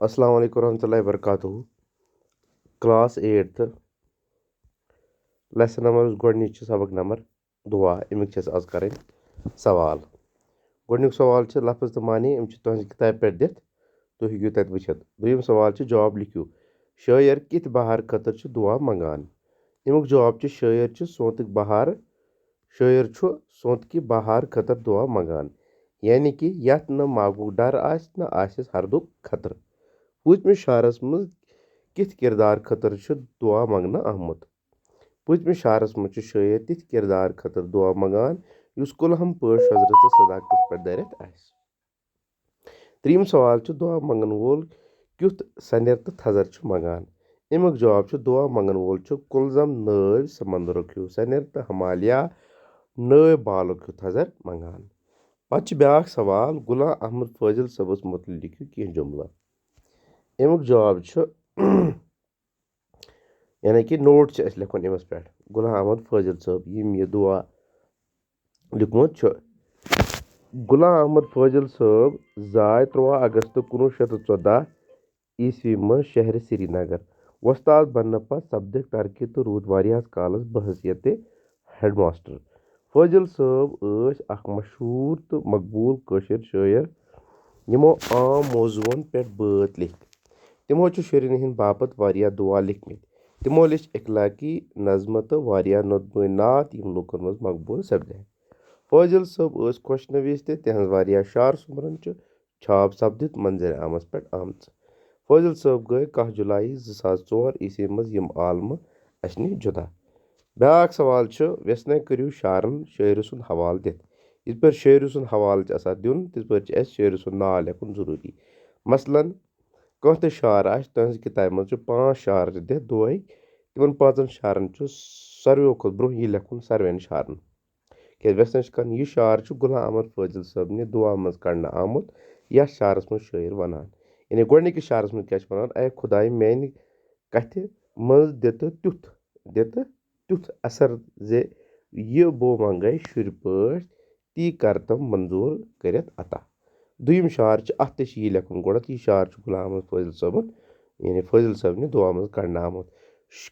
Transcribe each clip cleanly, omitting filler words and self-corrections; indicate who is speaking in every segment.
Speaker 1: अस्सलाम वालेकुम रहमतुल्लाहि वबरकातुहू क्लास 8th लेसन नंबर गोडनिच सबक नंबर दुआ अमिक आज करें सवाल गोडनिक सवाल लफ्ज तो मानी तुहस किताब पे दिथ तुम हेकू तत वुचित दुयम सवाल जवाब लिखियो शायर कित बहार खतर दुआ मंगान अमुक जवाब शायर सोंतक बहार शायर सोंत की बहार खतर दुआ मंगान यानी कि यथ न मागुक डर आस न आसिस हरदुक खतर पूतमिस शारस मज कित किरदार खतर दुआ मंगना आमुत पूतमिस शारस मज शायर तिथ किरदार खतर दुआ मंगान युस कुलहम पश हजरत सदाकत पे दरित आस त्रीम सवाल दुआ मंगन वोल क्युत सनर तो थजर मंगान अमुक जवाब दुआ मंगन वोल कुलजम नव समंदरुक हूँ सनर तो हिमालय नव बालुक हूँ थजर मंगान पे ब्याक सवाल गुलाम अहमद फैजल सबस मुतल लिखियो कह जुमला अमुक जवाब यानी कि नोट लिखुन अमस पे गुलाम अहमद फैजल साहब यम यह दुआ लिखमुत गुलाम अहमद फैजल साहब जाय 3 अगस्त 1914 ईस्वी मज शहर श्रीनगर वस्ताद बनने पत सपदिक तरक्की तो रूद वारियास कालस बहसियत हेड मास्टर फैजल साहब अख मशहूर तो मकबूल कशिर शायर यमो आम मौजुन पे बात लिख तिमो शुरन हिंद बापत वारिया दुआ लिखमित तिमो लिच इखलाकी नज़म तो वारिया नोतबो नात यम लुकन मज मकबूल सपदे फैजल साहब खुश नवीस तहज वारिया शार सुमरन छाप सपदित मंजर आमस पे आम फैजल साहब गए 1 जुलाई 2004 ईस्वी मज यम आलम अशनि जुदा ब्याक सवाल व्यसने करियो शारन शायर सुन हवाल दित इस पर शायर सुन हवाल दिन तिस पर शायर सुन नाव लिखुन जरूरी मसलन कह तो शार तहज किताब मज 5 शार दित दोय तिमन 5 शारन सारो खुद ब्रोह यह लिखुन सारवेन शारन क्या व्यसन कर यह शार गुलाम अहमद फैजल साहब ने दुआ मज कड़ना आमुत या शारस मज शायर वनान यानी गोडनिकिस शारस मज क्या वनान ऐ खुदाई मेन कथ मज दित त्युथ असर जे यह बो मंगै शुर पट ती करतम मंजूर करित अता दुयम शार अत यह लिखुन गोड़त यह शार गुलाम अहमद फैजल साहबन यानी फैजल साहब ने दुआ मज कड़ना आमुत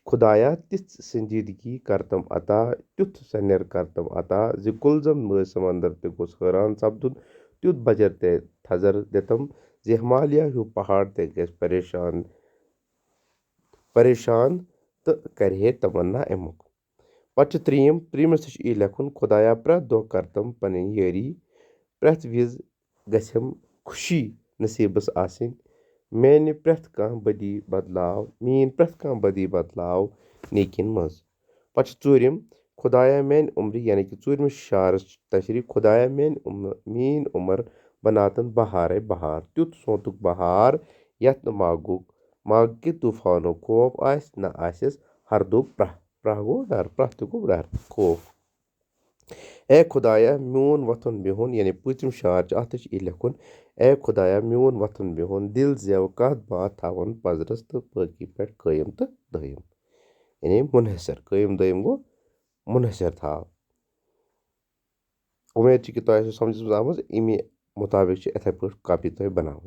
Speaker 1: खुदाया तिथ संजीदगी करतम अता त्युथ सनर करतम अता जि कुलजम मज समंदर ते गोस हैरान सपदुन त्युथ बजर ते थजर दितम जि हिमालय हूँ पहाड़ ते गस परेशान तो करे तमन्ना अमुक पे त्रीमस यह लिखुन खुदाया प्रत दो करतम पन यारी प्रत विज गम खुशी नसीबस आसिन मीन प्रत कह बदी बदलाव नेकिन मज पे ूरम खुदाया मेन उम्र यानी कि 4मिस शार तशरी खुदाया मीन उम्र बनातन बहार बहार त्युथ सोतुक बहार यथ न माग के तूफानो खौफ आस न आसिस हरदुक प्रह गो डर प्रह गो डर खौफ ए खुदाया म्यून वथुन बिहुन यानी 5 शार अत यह लिखुन ए खुदाया म्यून वथुन बिहुन दिल जेव कत बात थावन पजरस तो बाकी पे कायम तो दयम यानी मुनहसर कायम दयम गो मुनहसर थाव उम्मीद कि तुम समझ आम अमे मुताबिक इथे पे कापी तुम बनाव।